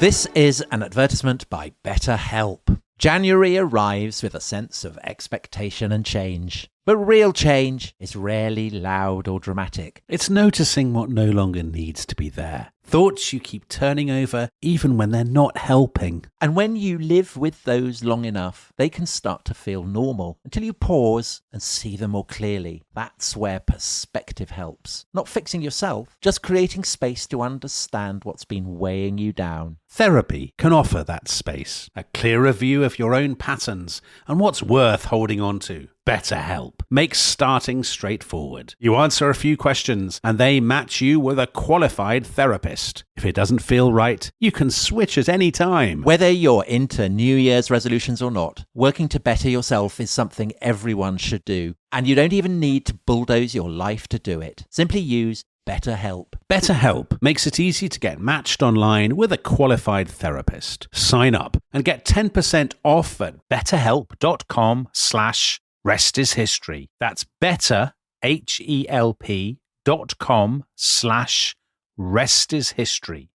This is an advertisement by BetterHelp. January arrives with a sense of expectation and change. But real change is rarely loud or dramatic. It's noticing what no longer needs to be there. Thoughts you keep turning over even when they're not helping. And when you live with those long enough, they can start to feel normal until you pause and see them more clearly. That's where perspective helps. Not fixing yourself, just creating space to understand what's been weighing you down. Therapy can offer that space, a clearer view of your own patterns and what's worth holding on to. BetterHelp makes starting straightforward. You answer a few questions and they match you with a qualified therapist. If it doesn't feel right, you can switch at any time. Whether you're into New Year's resolutions or not, working to better yourself is something everyone should do. And you don't even need to bulldoze your life to do it. Simply use BetterHelp. BetterHelp makes it easy to get matched online with a qualified therapist. Sign up and get 10% off at betterhelp.com/restishistory. That's betterhelp.com/restishistory.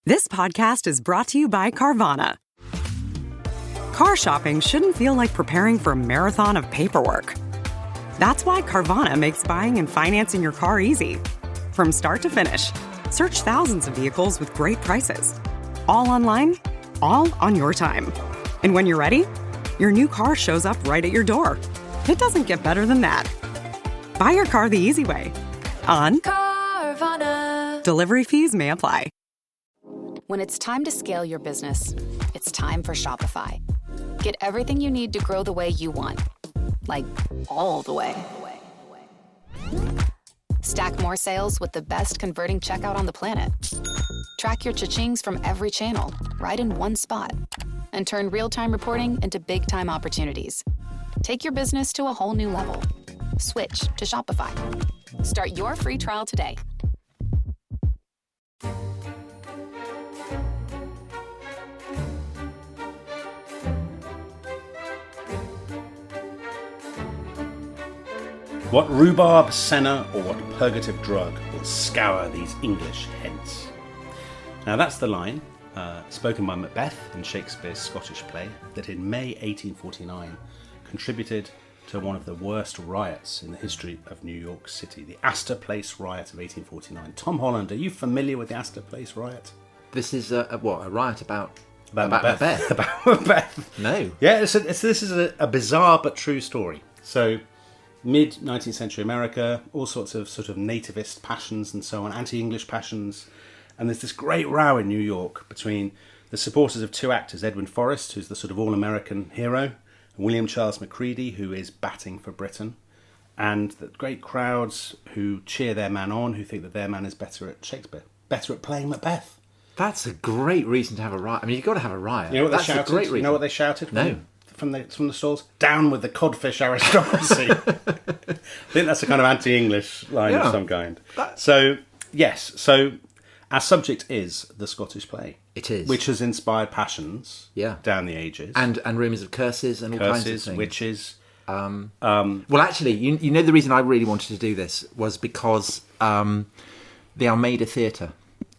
This podcast is brought to you by Carvana. Car shopping shouldn't feel like preparing for a marathon of paperwork. That's why Carvana makes buying and financing your car easy. From start to finish, search thousands of vehicles with great prices. All online, all on your time. And when you're ready, your new car shows up right at your door. It doesn't get better than that. Buy your car the easy way. On Carvana. Delivery fees may apply. When it's time to scale your business, it's time for Shopify. Get everything you need to grow the way you want. Like, all the way. Stack more sales with the best converting checkout on the planet. Track your cha-chings from every channel, right in one spot. And turn real-time reporting into big-time opportunities. Take your business to a whole new level. Switch to Shopify. Start your free trial today. What rhubarb, senna, or what purgative drug will scour these English heads? Now that's the line spoken by Macbeth in Shakespeare's Scottish play that in May 1849 contributed to one of the worst riots in the history of New York City, the Astor Place riot of 1849. Tom Holland, are you familiar with the Astor Place riot? This is a riot about Macbeth. About Macbeth. No. Yeah, this is a bizarre but true story. So, mid-19th century America, all sorts of sort of nativist passions and so on, anti-English passions. And there's this great row in New York between the supporters of two actors, Edwin Forrest, who's the sort of all-American hero, and William Charles Macready, who is batting for Britain. And the great crowds who cheer their man on, who think that their man is better at Shakespeare, better at playing Macbeth. That's a great reason to have a riot. I mean, you've got to have a riot. You know what That's they shouted? A great reason. You know what they shouted? No. From the stalls? Down with the codfish aristocracy. I think that's a kind of anti-English line of some kind. So, yes. So, our subject is the Scottish play. It is. Which has inspired passions down the ages. And rumours of curses and all kinds of things. Witches. Well, actually, you know the reason I really wanted to do this was because the Almeida Theatre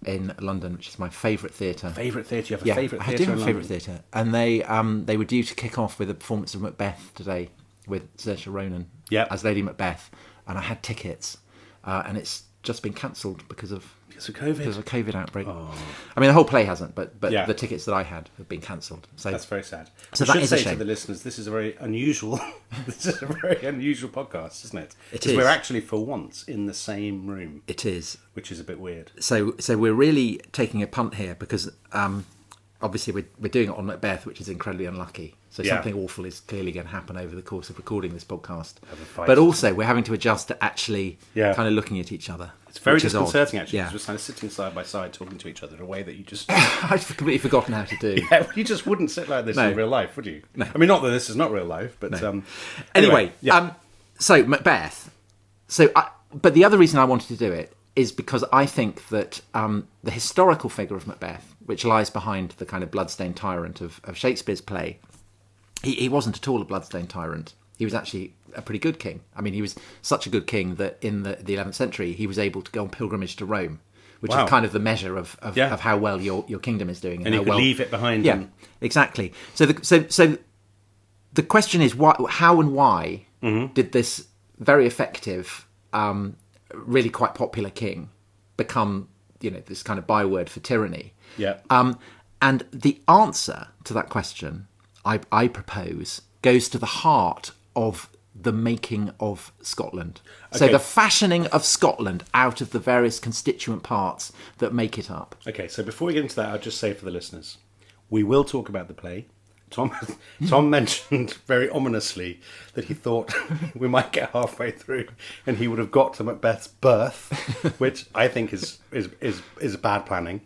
in London, which is my favourite theatre. Favourite theatre? You have a favourite theatre? I do have a favourite theatre. And they were due to kick off with a performance of Macbeth today with Saoirse Ronan as Lady Macbeth. And I had tickets. And it's just been cancelled because of COVID? Because of a COVID outbreak. Oh. I mean, the whole play hasn't, but yeah. The tickets that I had have been cancelled. So that's very sad. So that is a shame. To the listeners, this is a very unusual. This is a very unusual podcast, isn't it? It is. We're actually for once in the same room. It is, which is a bit weird. So we're really taking a punt here because obviously we're doing it on Macbeth, which is incredibly unlucky. So something awful is clearly going to happen over the course of recording this podcast. But also we're having to adjust to actually kind of looking at each other. It's very disconcerting, actually, because we're kind of sitting side by side talking to each other in a way that you just... I've completely forgotten how to do. Yeah, you just wouldn't sit like this in real life, would you? No. I mean, not that this is not real life, but... No. Anyway, so Macbeth. But the other reason I wanted to do it is because I think that the historical figure of Macbeth, which lies behind the kind of bloodstained tyrant of Shakespeare's play, he wasn't at all a bloodstained tyrant. He was actually a pretty good king. I mean, he was such a good king that in the 11th century, he was able to go on pilgrimage to Rome which is kind of the measure of how well your kingdom is doing. And you can leave it behind. Yeah, exactly. So the question is, how and why did this very effective, really quite popular king become, this kind of byword for tyranny? Yeah. And the answer to that question, I propose, goes to the heart of the making of Scotland. Okay. So the fashioning of Scotland out of the various constituent parts that make it up. Okay, so before we get into that, I'll just say for the listeners, we will talk about the play. Tom mentioned very ominously that he thought we might get halfway through and he would have got to Macbeth's birth, which I think is bad planning.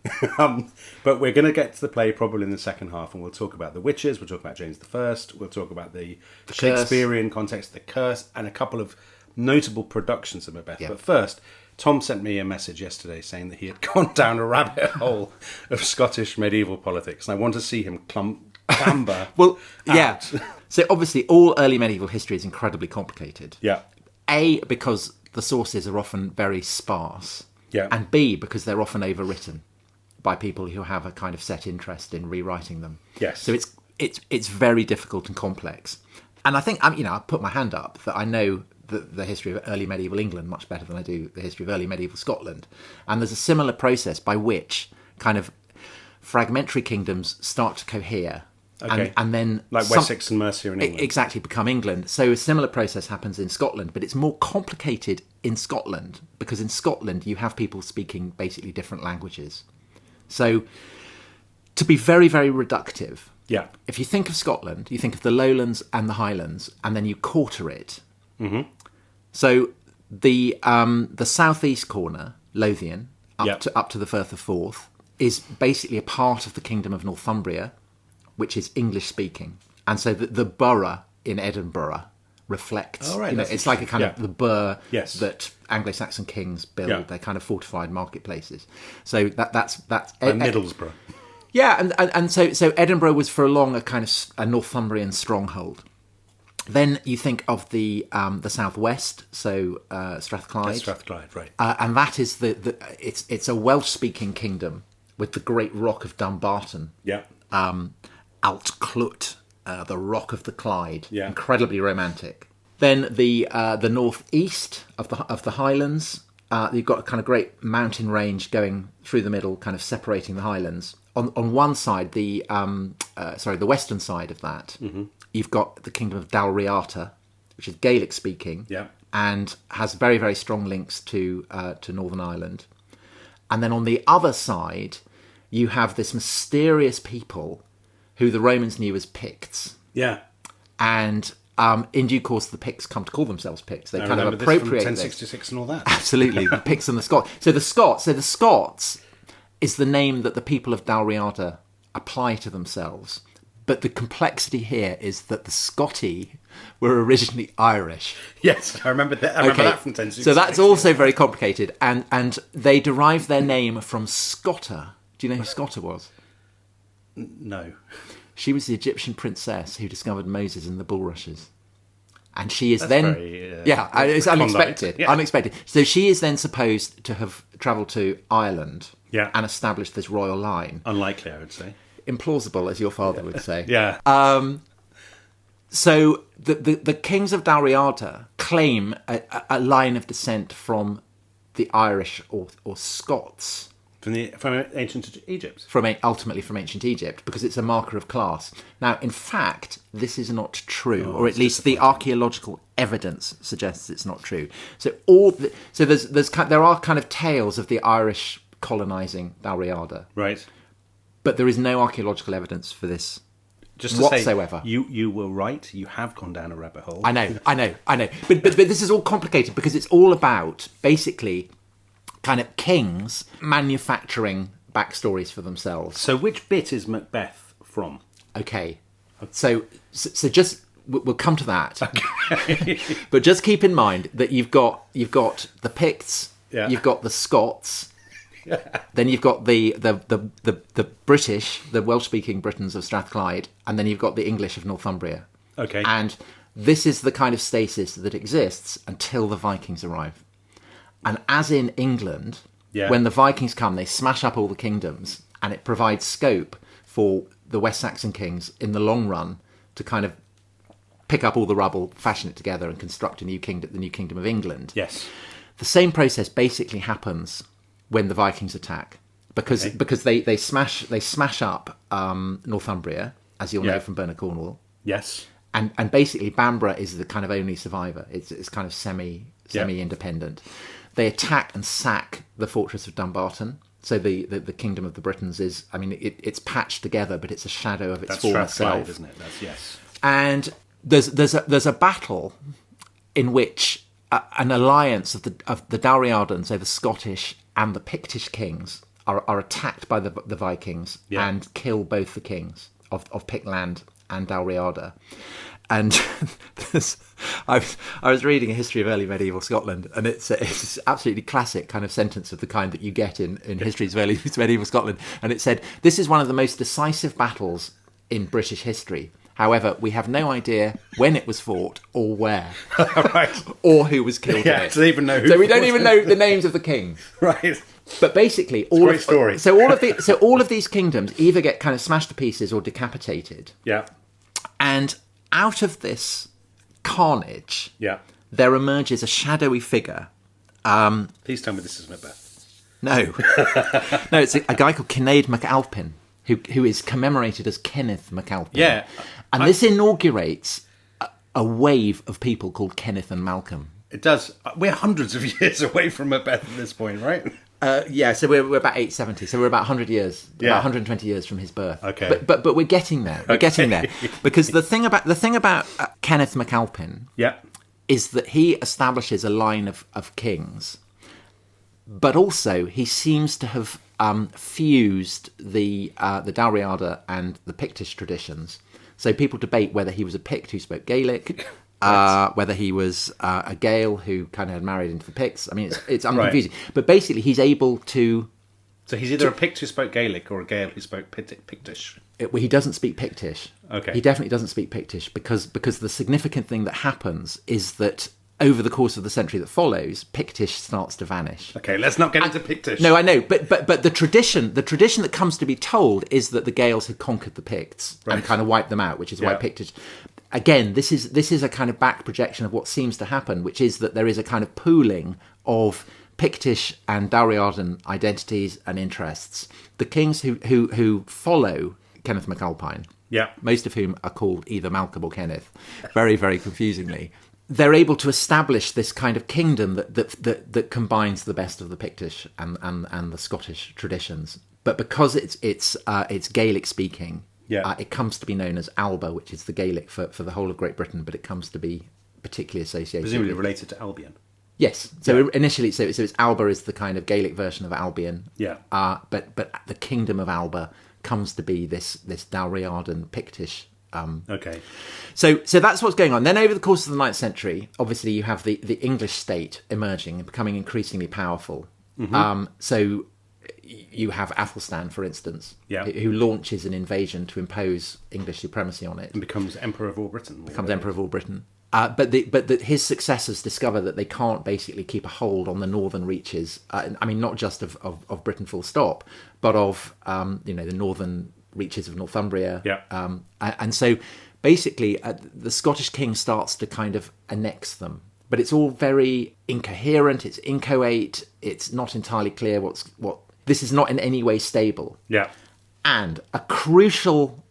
But we're going to get to the play probably in the second half, and we'll talk about the witches, we'll talk about James I, we'll talk about the Shakespearean context, the curse, and a couple of notable productions of Macbeth. Yeah. But first, Tom sent me a message yesterday saying that he had gone down a rabbit hole of Scottish medieval politics, and I want to see him clamber well, yeah. So obviously all early medieval history is incredibly complicated. Yeah. A, because the sources are often very sparse. Yeah. And B, because they're often overwritten by people who have a kind of set interest in rewriting them. Yes. So it's very difficult and complex. And I think, I put my hand up that I know the history of early medieval England much better than I do the history of early medieval Scotland. And there's a similar process by which kind of fragmentary kingdoms start to cohere. Okay. And then like Wessex and Mercia in England. Exactly, become England. So a similar process happens in Scotland, but it's more complicated in Scotland because in Scotland you have people speaking basically different languages. So to be very, very reductive, if you think of Scotland, you think of the lowlands and the highlands, and then you quarter it. Mm-hmm. So the southeast corner, Lothian, up to the Firth of Forth, is basically a part of the Kingdom of Northumbria, which is English-speaking. And so the borough in Edinburgh reflects... Oh, right, it's like a kind of the burh that Anglo-Saxon kings build. Yeah. They're kind of fortified marketplaces. So that's Middlesbrough. Yeah, and so Edinburgh was for long a kind of a Northumbrian stronghold. Then you think of the southwest, so Strathclyde. That's Strathclyde, right? And that is it's a Welsh-speaking kingdom with the great rock of Dumbarton. Yeah. Alt Clut, the Rock of the Clyde, incredibly romantic. Then the northeast of the Highlands, you've got a kind of great mountain range going through the middle, kind of separating the Highlands. On one side, the western side of that, you've got the Kingdom of Dalriata, which is Gaelic speaking, and has very, very strong links to Northern Ireland. And then on the other side, you have this mysterious people who the Romans knew as Picts. Yeah. And in due course, the Picts come to call themselves Picts. They kind of appropriate this from 1066 and all that. Absolutely, the Picts and the Scots. So the Scots is the name that the people of Dalriata apply to themselves. But the complexity here is that the Scotti were originally Irish. Yes, I remember that. I remember that from 1066. So that's also very complicated. And they derive their name from Scotta. Do you know who Scotta was? No. She was the Egyptian princess who discovered Moses in the bulrushes. And she is That's then... very, it's unexpected. Yeah. Unexpected. So she is then supposed to have travelled to Ireland and established this royal line. Unlikely, I would say. Implausible, as your father would say. Yeah. So the kings of Dalriata claim a line of descent from the Irish or Scots. From ancient Egypt? Ultimately from ancient Egypt, because it's a marker of class. Now, in fact, this is not true, or at least the archaeological evidence suggests it's not true. So there are kind of tales of the Irish colonising Dalriada. Right. But there is no archaeological evidence for this just to whatsoever. Say, you were right. You have gone down a rabbit hole. I know. But this is all complicated because it's all about basically kind of kings manufacturing backstories for themselves. So which bit is Macbeth from? Okay. So just we'll come to that. Okay. But just keep in mind that you've got the Picts, you've got the Scots. Then you've got the British, the Welsh-speaking Britons of Strathclyde, and then you've got the English of Northumbria. Okay. And this is the kind of stasis that exists until the Vikings arrive. And as in England, Yeah. When the Vikings come, they smash up all the kingdoms, and it provides scope for the West Saxon kings in the long run to kind of pick up all the rubble, fashion it together, and construct a new kingdom, the new kingdom of England. Yes. The same process basically happens when the Vikings attack, because they smash up Northumbria, as you'll know from Bernard Cornwall. Yes. And basically Bamborough is the kind of only survivor. It's kind of semi-independent. They attack and sack the fortress of Dumbarton. So the kingdom of the Britons is, I mean, it's patched together, but it's a shadow of its former self, isn't it? Yes. And there's a battle in which an alliance of the Dalriadans, so the Scottish and the Pictish kings, are attacked by the Vikings and kill both the kings of Pictland and Dalriada. And I was reading a history of early medieval Scotland, and it's absolutely classic kind of sentence of the kind that you get in histories of early medieval Scotland. And it said, "This is one of the most decisive battles in British history. However, we have no idea when it was fought or where, Right. or who was killed in it. So they even know who So we don't even know the names of the kings." Right. But basically, story. So all of these kingdoms either get kind of smashed to pieces or decapitated. Yeah. And out of this carnage, there emerges a shadowy figure. Please tell me this is Macbeth. No, it's a guy called Kinnaid MacAlpin, who is commemorated as Kenneth MacAlpin. Yeah, and this inaugurates a wave of people called Kenneth and Malcolm. It does. We're hundreds of years away from Macbeth at this point, right? So we're about 870. So we're about 100 years, about 120 years from his birth. Okay, but we're getting there. We're getting there because the thing about Kenneth MacAlpin, is that he establishes a line of kings, but also he seems to have fused the Dalriada and the Pictish traditions. So people debate whether he was a Pict who spoke Gaelic. Whether he was a Gael who kind of had married into the Picts. I mean, it's unconfusing. Right. But basically, he's able to... So he's either a Pict who spoke Gaelic or a Gael who spoke Pictish. He doesn't speak Pictish. Okay. He definitely doesn't speak Pictish because the significant thing that happens is that over the course of the century that follows, Pictish starts to vanish. Okay, let's not get into Pictish. No, I know, but the tradition that comes to be told is that the Gaels had conquered the Picts and kind of wiped them out, which is why Pictish... Again, this is a kind of back projection of what seems to happen, which is that there is a kind of pooling of Pictish and Dalriadan identities and interests. The kings who follow Kenneth MacAlpine, most of whom are called either Malcolm or Kenneth, very, very confusingly, they're able to establish this kind of kingdom that combines the best of the Pictish and the Scottish traditions. But because it's Gaelic speaking, it comes to be known as Alba, which is the Gaelic for the whole of Great Britain, but it comes to be particularly associated. Presumably related to Albion. Yes. So initially, so it's Alba is the kind of Gaelic version of Albion. Yeah. But the kingdom of Alba comes to be this Dalriadan Pictish. Okay. So that's what's going on. Then over the course of the 9th century, obviously you have the English state emerging and becoming increasingly powerful. Mm-hmm. So you have Athelstan, for instance, who launches an invasion to impose English supremacy on it. And becomes Emperor of all Britain. But his successors discover that they can't basically keep a hold on the northern reaches. I mean, not just of Britain full stop, but of the northern reaches of Northumbria. And so basically the Scottish king starts to kind of annex them. But it's all very incoherent, it's inchoate, it's not entirely clear what... This is not in any way stable. Yeah. And a crucial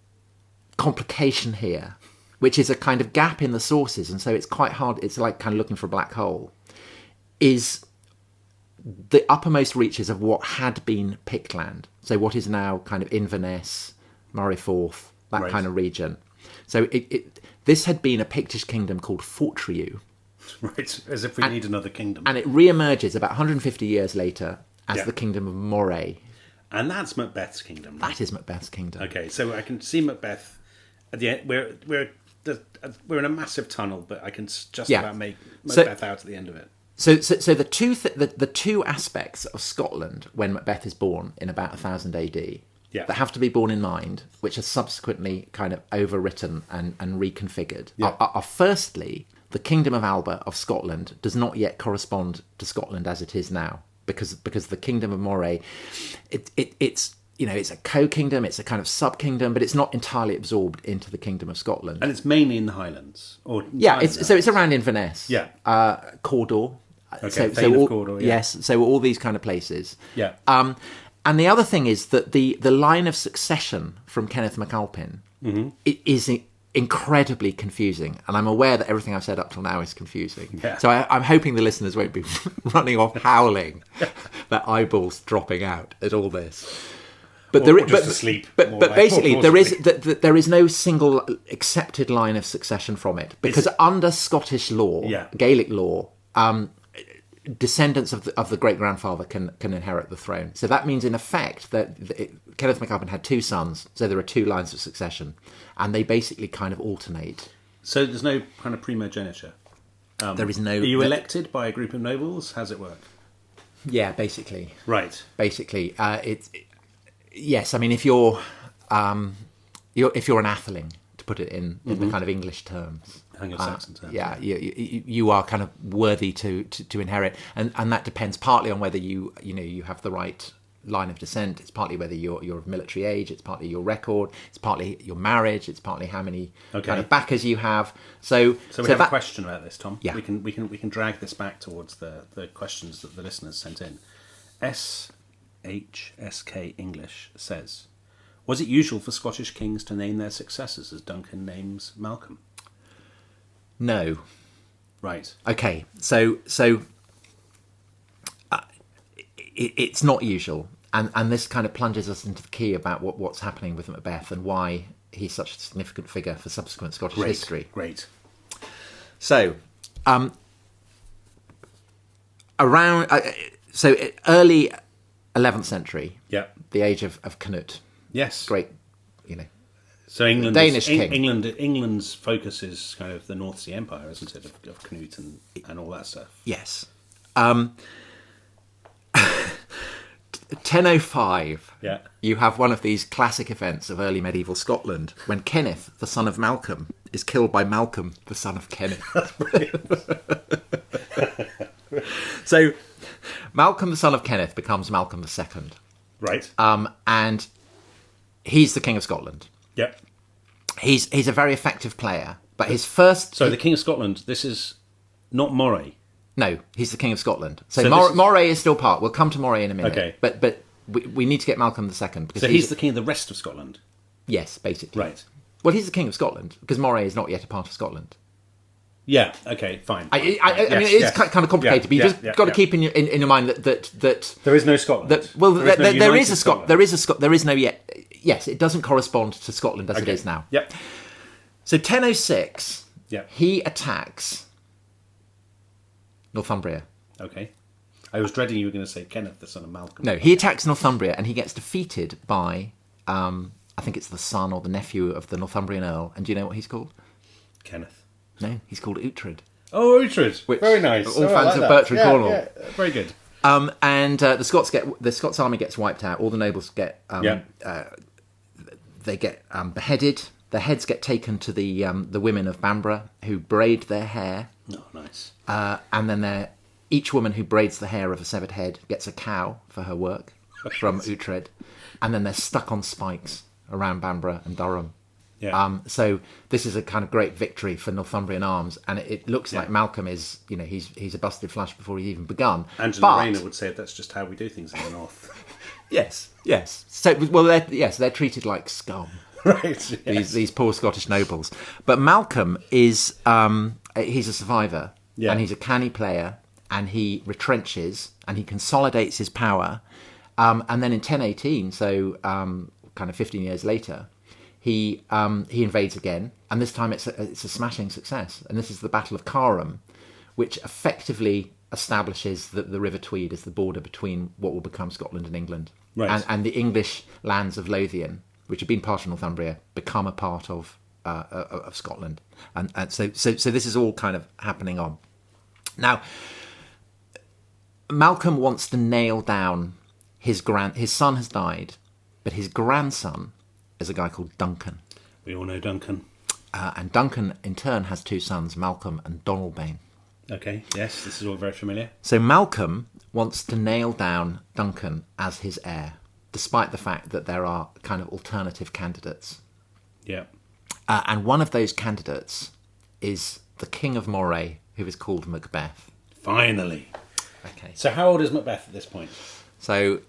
complication here, which is a kind of gap in the sources, and so it's quite hard, it's like kind of looking for a black hole, is the uppermost reaches of what had been Pictland. So what is now kind of Inverness, Moray Forth, that kind of region. So this had been a Pictish kingdom called Fortriu. Right, as if we need another kingdom. And it re-emerges about 150 years later as the kingdom of Moray. And that's Macbeth's kingdom. That is Macbeth's kingdom. Okay, so I can see Macbeth at the end. We're in a massive tunnel, but I can just about make Macbeth out at the end of it. So the two aspects of Scotland when Macbeth is born in about 1000 AD that have to be borne in mind, which are subsequently kind of overwritten and reconfigured, are firstly, the Kingdom of Alba of Scotland does not yet correspond to Scotland as it is now. because the kingdom of Moray, it's it's a co-kingdom, it's a kind of sub-kingdom, but it's not entirely absorbed into the kingdom of Scotland. And it's mainly in the Highlands, it's around Inverness, Cawdor. Okay, Cawdor, yes. So all these kind of places. Yeah. And the other thing is that the line of succession from Kenneth MacAlpin is incredibly confusing, and I'm aware that everything I've said up till now is confusing. Yeah. So I'm hoping the listeners won't be running off howling, their eyeballs dropping out at all this. But basically, there is no single accepted line of succession from it, because under Scottish law, Gaelic law, descendants of the great grandfather can inherit the throne. So that means, in effect, that Kenneth MacAlpin had two sons. So there are two lines of succession, and they basically kind of alternate. So there's no kind of primogeniture. There is no. Are you elected by a group of nobles? How's it work? Yeah, basically. Right. Basically, yes. I mean, if you're an atheling, to put it in the kind of English terms. Anglo-Saxon terms. You are kind of worthy to inherit, and that depends partly on whether you have the right line of descent. It's partly whether you're of military age. It's partly your record. It's partly your marriage. It's partly how many kind of backers you have. So we have a question about this, Tom. Yeah. We can drag this back towards the questions that the listeners sent in. SHSK English says, was it usual for Scottish kings to name their successors as Duncan names Malcolm? No. Right. Okay. So it's not usual, and this kind of plunges us into the key about what's happening with Macbeth and why he's such a significant figure for subsequent Scottish history. Great. So, early 11th century. Yeah. The age of Canute. Yes. Great. So Danish king. England's focus is kind of the North Sea Empire, isn't it, of Canute and all that stuff? Yes. 1005. Yeah. You have one of these classic events of early medieval Scotland when Kenneth, the son of Malcolm, is killed by Malcolm, the son of Kenneth. That's brilliant. So, Malcolm, the son of Kenneth, becomes Malcolm II. Right. And he's the King of Scotland. Yep. He's a very effective player, but his first... So the King of Scotland, this is not Moray. No, he's the King of Scotland. So this Moray is still part. We'll come to Moray in a minute. Okay. But we need to get Malcolm II. Because so he's the king of the rest of Scotland? Yes, basically. Right. Well, he's the King of Scotland, because Moray is not yet a part of Scotland. Yeah, okay, fine. I mean, it's kind of complicated, but you just got to keep in your mind that there is no Scotland. There is no yet. Yes, it doesn't correspond to Scotland as it is now. Yep. So 1006, Yep. he attacks Northumbria. Okay. I was dreading you were going to say Kenneth, the son of Malcolm. No, he attacks Northumbria and he gets defeated by, I think it's the son or the nephew of the Northumbrian Earl. And do you know what he's called? Kenneth. No, he's called Uhtred. Oh, Uhtred. Very nice. All fans of Bertrand Cornwall. Yeah, very good. And the Scots army gets wiped out. All the nobles get beheaded. Their heads get taken to the women of Bamborough who braid their hair. Oh, nice. And then each woman who braids the hair of a severed head gets a cow for her work from Uhtred. And then they're stuck on spikes around Bamborough and Durham. Yeah. So this is a kind of great victory for Northumbrian arms, and it looks like Malcolm is, he's a busted flush before he's even begun. Angela Rayner would say that's just how we do things in the north. Yes. So they're treated like scum. Right. Yes. These poor Scottish nobles. But Malcolm is he's a survivor, and he's a canny player, and he retrenches and he consolidates his power, and then in 1018, so kind of 15 years later. He invades again, and this time it's a smashing success. And this is the Battle of Carham, which effectively establishes the River Tweed as the border between what will become Scotland and England. Right. And the English lands of Lothian, which had been part of Northumbria, become a part of Scotland. And so this is all kind of happening on. Now, Malcolm wants to nail down his son has died, but his grandson is a guy called Duncan. We all know Duncan. And Duncan, in turn, has two sons, Malcolm and Donalbain. Okay, yes, this is all very familiar. So Malcolm wants to nail down Duncan as his heir, despite the fact that there are kind of alternative candidates. Yeah. And one of those candidates is the King of Moray, who is called Macbeth. Finally. Okay. So how old is Macbeth at this point? So,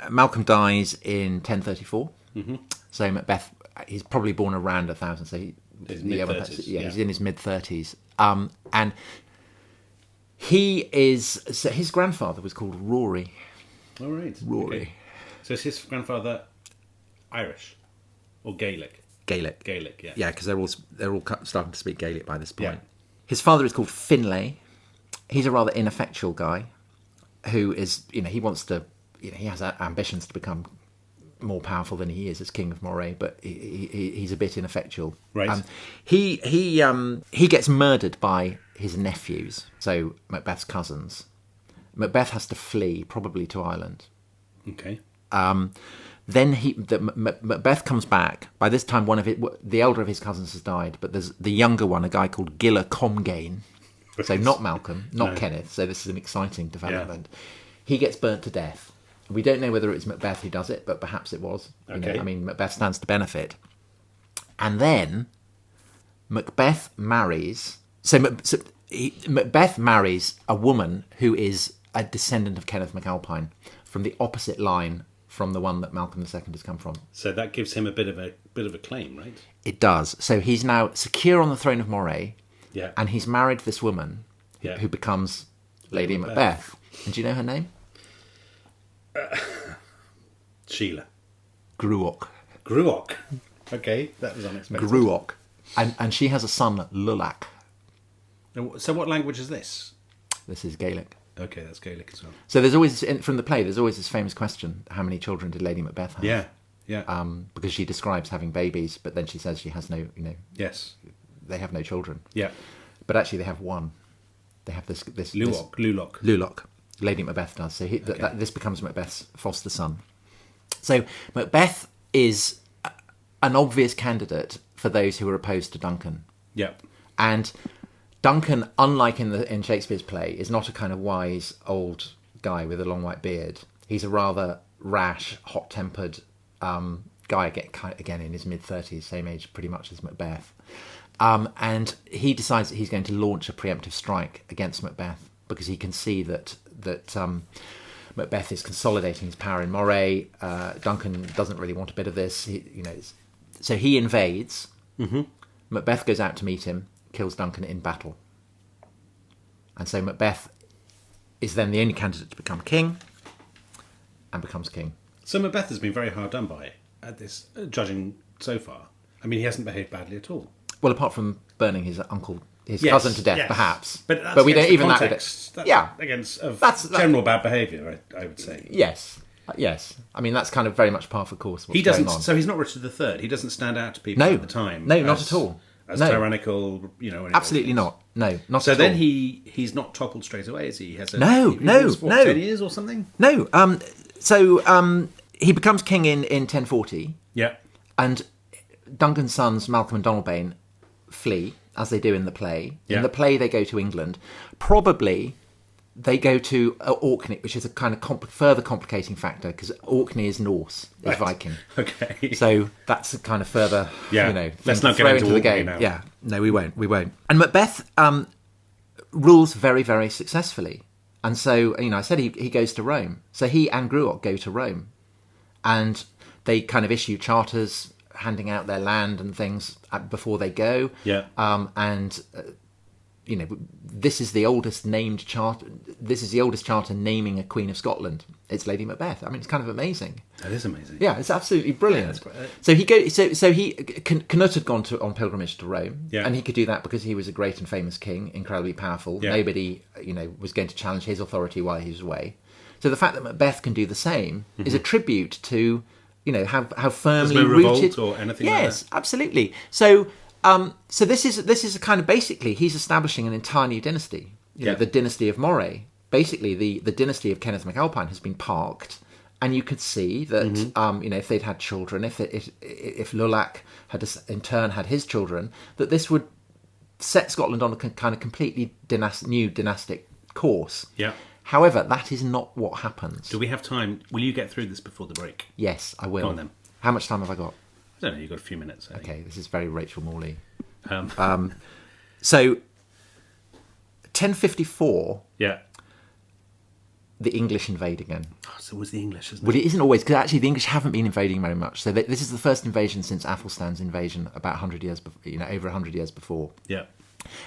Malcolm dies in 1034. Mm-hmm. So Macbeth, he's probably born around 1000. So His mid-30s. he's in his mid-30s. And he is... So his grandfather was called Rory. All right. Rory. Okay. So is his grandfather Irish or Gaelic? Gaelic. Gaelic, yeah. Yeah, because they're all starting to speak Gaelic by this point. Yeah. His father is called Finlay. He's a rather ineffectual guy who is, he wants to, he has ambitions to become more powerful than he is as King of Moray, but he's a bit ineffectual. Right. He gets murdered by his nephews, so Macbeth's cousins. Macbeth has to flee, probably to Ireland. Okay. Then Macbeth comes back. By this time, the elder of his cousins has died, but there's the younger one, a guy called Gilla Comgane. So not Malcolm, not Kenneth. So this is an exciting development. Yeah. He gets burnt to death. We don't know whether it's Macbeth who does it, but perhaps it was. Okay. Macbeth stands to benefit. And then Macbeth marries... Macbeth marries a woman who is a descendant of Kenneth MacAlpine from the opposite line from the one that Malcolm II has come from. So that gives him a bit of a claim, right? It does. So he's now secure on the throne of Moray. Yeah. And he's married this woman who becomes Lady Macbeth. And do you know her name? Sheila. Gruach. Gruach. Okay, that was unexpected. Gruach. And she has a son, Lulach. So what language is this? This is Gaelic. Okay, that's Gaelic as well. So there's always, from the play, there's always this famous question, how many children did Lady Macbeth have? Yeah, yeah. Because she describes having babies, but then she says she has no, Yes. They have no children. Yeah. But actually they have one. They have this Lulach. Lady Macbeth does. So this becomes Macbeth's foster son. So Macbeth is an obvious candidate for those who are opposed to Duncan. Yeah. And Duncan, unlike in Shakespeare's play, is not a kind of wise old guy with a long white beard. He's a rather rash, hot-tempered guy, again in his mid-30s, same age pretty much as Macbeth. And he decides that he's going to launch a preemptive strike against Macbeth because he can see that Macbeth is consolidating his power in Moray. Duncan doesn't really want a bit of this. So he invades. Mm-hmm. Macbeth goes out to meet him, kills Duncan in battle. And so Macbeth is then the only candidate to become king and becomes king. So Macbeth has been very hard done by at this, judging so far. I mean, he hasn't behaved badly at all. Well, apart from burning his cousin to death, perhaps. But we don't even context, against general bad behaviour, I would say. Yes. I mean, that's kind of very much par for course. He doesn't. So he's not Richard III. He doesn't stand out to people at the time. No, not at all. As tyrannical, Absolutely not. No, not so at all. So then he's not toppled straight away, is he? He has 10 years or something? No. So he becomes king in 1040. Yeah. And Duncan's sons, Malcolm and Donalbain, flee, as they do in the play. Yeah. In the play, they go to England. Probably they go to Orkney, which is a kind of further complicating factor, because Orkney is Norse, is Viking. Okay. So that's a kind of further, let's not get into the game. Now. Yeah, no, we won't. And Macbeth rules very, very successfully. And so, I said he goes to Rome. So he and Gruach go to Rome. And they kind of issue charters handing out their land and things before they go. Yeah. This is the oldest named charter. This is the oldest charter naming a Queen of Scotland. It's Lady Macbeth. I mean, it's kind of amazing. That is amazing. Yeah, it's absolutely brilliant. Yeah, that's great. So he Canute had gone on pilgrimage to Rome, yeah. And he could do that because he was a great and famous king, incredibly powerful. Yeah. Nobody, was going to challenge his authority while he was away. So the fact that Macbeth can do the same is a tribute to, how firmly rooted or anything. Yes, like that. Absolutely. So this is a kind of basically he's establishing an entire new dynasty. The dynasty of Moray. Basically, the dynasty of Kenneth MacAlpine has been parked, and you could see that if they'd had children, if Lulach had in turn had his children, that this would set Scotland on a kind of completely new dynastic course. Yeah. However, that is not what happens. Do we have time? Will you get through this before the break? Yes, I will. Go on then. How much time have I got? I don't know, you've got a few minutes. Okay, this is very Rachel Morley. Um, So, 1054, yeah. the English invade again. Oh, so it was the English, isn't it? Well, it isn't always, because actually the English haven't been invading very much. So this is the first invasion since Athelstan's invasion about 100 years, over 100 years before. Yeah.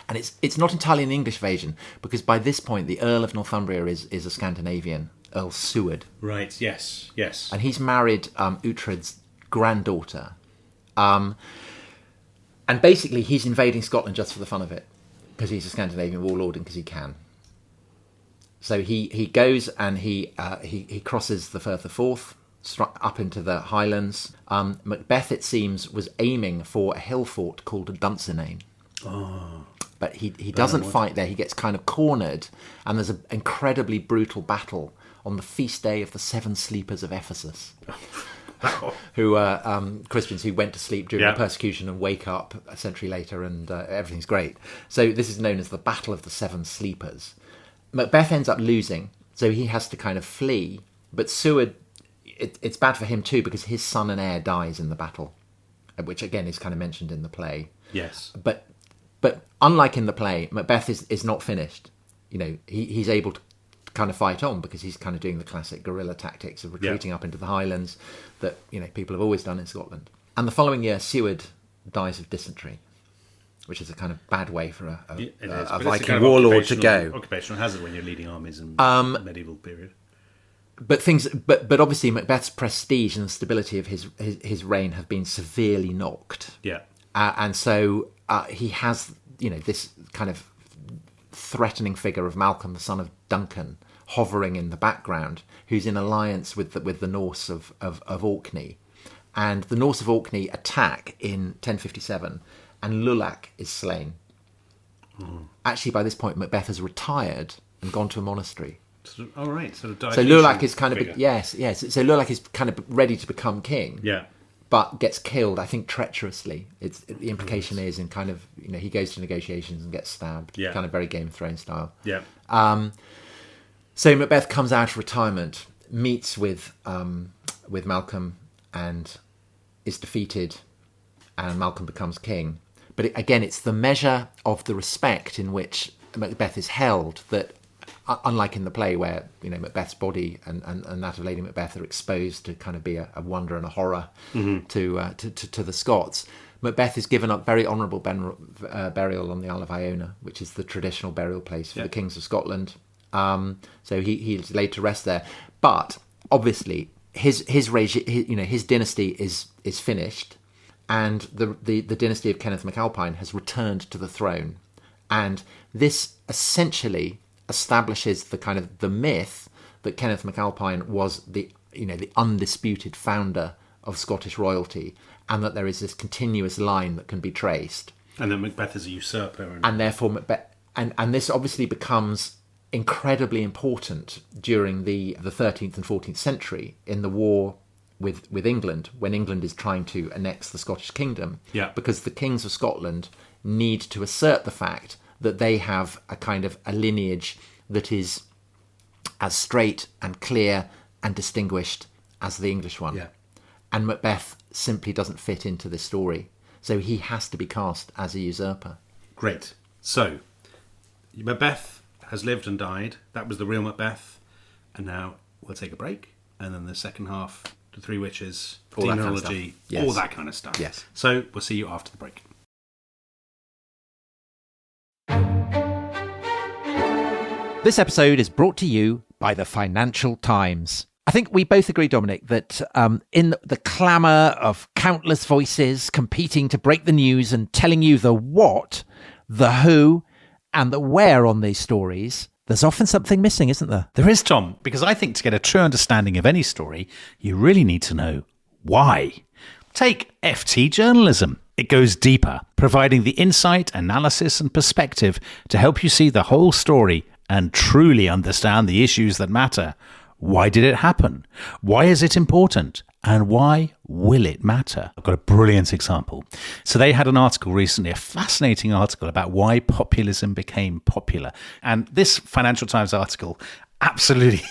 And it's not entirely an English invasion, because by this point the Earl of Northumbria is a Scandinavian, Earl Seward. Right, yes. And he's married Uhtred's granddaughter. And basically he's invading Scotland just for the fun of it, because he's a Scandinavian warlord and because he can. So he goes and he crosses the Firth of Forth up into the Highlands. Macbeth, it seems, was aiming for a hill fort called Dunsinane. Oh. But he doesn't fight there. He gets kind of cornered, and there's an incredibly brutal battle on the feast day of the 7 sleepers of Ephesus, who are Christians who went to sleep during the persecution and wake up a century later, and everything's great. So this is known as the Battle of the 7 Sleepers. Macbeth ends up losing, so he has to kind of flee. But Seward, it's bad for him too, because his son and heir dies in the battle, which again is kind of mentioned in the play. Yes. But unlike in the play, Macbeth is not finished. He's able to kind of fight on, because he's kind of doing the classic guerrilla tactics of retreating up into the Highlands that people have always done in Scotland. And the following year, Seward dies of dysentery, which is a kind of bad way for a Viking warlord to go. Occupational hazard when you're leading armies in medieval period. But obviously Macbeth's prestige and the stability of his reign have been severely knocked. Yeah. And so he has, this kind of threatening figure of Malcolm, the son of Duncan, hovering in the background, who's in alliance with the Norse of Orkney. And the Norse of Orkney attack in 1057, and Lulach is slain. Actually, by this point, Macbeth has retired and gone to a monastery. Sort of died. So Lulach is kind of yes. So Lulach is kind of ready to become king. Yeah. But gets killed, I think, treacherously. The implication is, in kind of, he goes to negotiations and gets stabbed. Yeah. Kind of very Game of Thrones style. Yeah. So Macbeth comes out of retirement, meets with Malcolm, and is defeated, and Malcolm becomes king. But again, it's the measure of the respect in which Macbeth is held that, unlike in the play where Macbeth's body and that of Lady Macbeth are exposed to kind of be a wonder and a horror to the Scots, Macbeth is given up very honourable burial on the Isle of Iona, which is the traditional burial place for the kings of Scotland. So he's laid to rest there. But obviously his dynasty is finished, and the dynasty of Kenneth MacAlpine has returned to the throne, and this essentially establishes the kind of the myth that Kenneth MacAlpine was the undisputed founder of Scottish royalty, and that there is this continuous line that can be traced, and that Macbeth is a usurper, and therefore Macbeth, and this obviously becomes incredibly important during the 13th and 14th century in the war with England, when England is trying to annex the Scottish kingdom, because the kings of Scotland need to assert the fact that they have a lineage that is as straight and clear and distinguished as the English one. Yeah. And Macbeth simply doesn't fit into this story. So he has to be cast as a usurper. Great. So, Macbeth has lived and died. That was the real Macbeth. And now we'll take a break. And then the second half, the Three Witches, demonology, all that kind of stuff. Yes. So we'll see you after the break. This episode is brought to you by the Financial Times. I think we both agree, Dominic, that in the clamour of countless voices competing to break the news and telling you the what, the who, and the where on these stories, there's often something missing, isn't there? There is, Tom, because I think to get a true understanding of any story, you really need to know why. Take FT journalism. It goes deeper, providing the insight, analysis, and perspective to help you see the whole story and truly understand the issues that matter. Why did it happen? Why is it important? And why will it matter? I've got a brilliant example. So they had an article recently, a fascinating article about why populism became popular. And this Financial Times article absolutely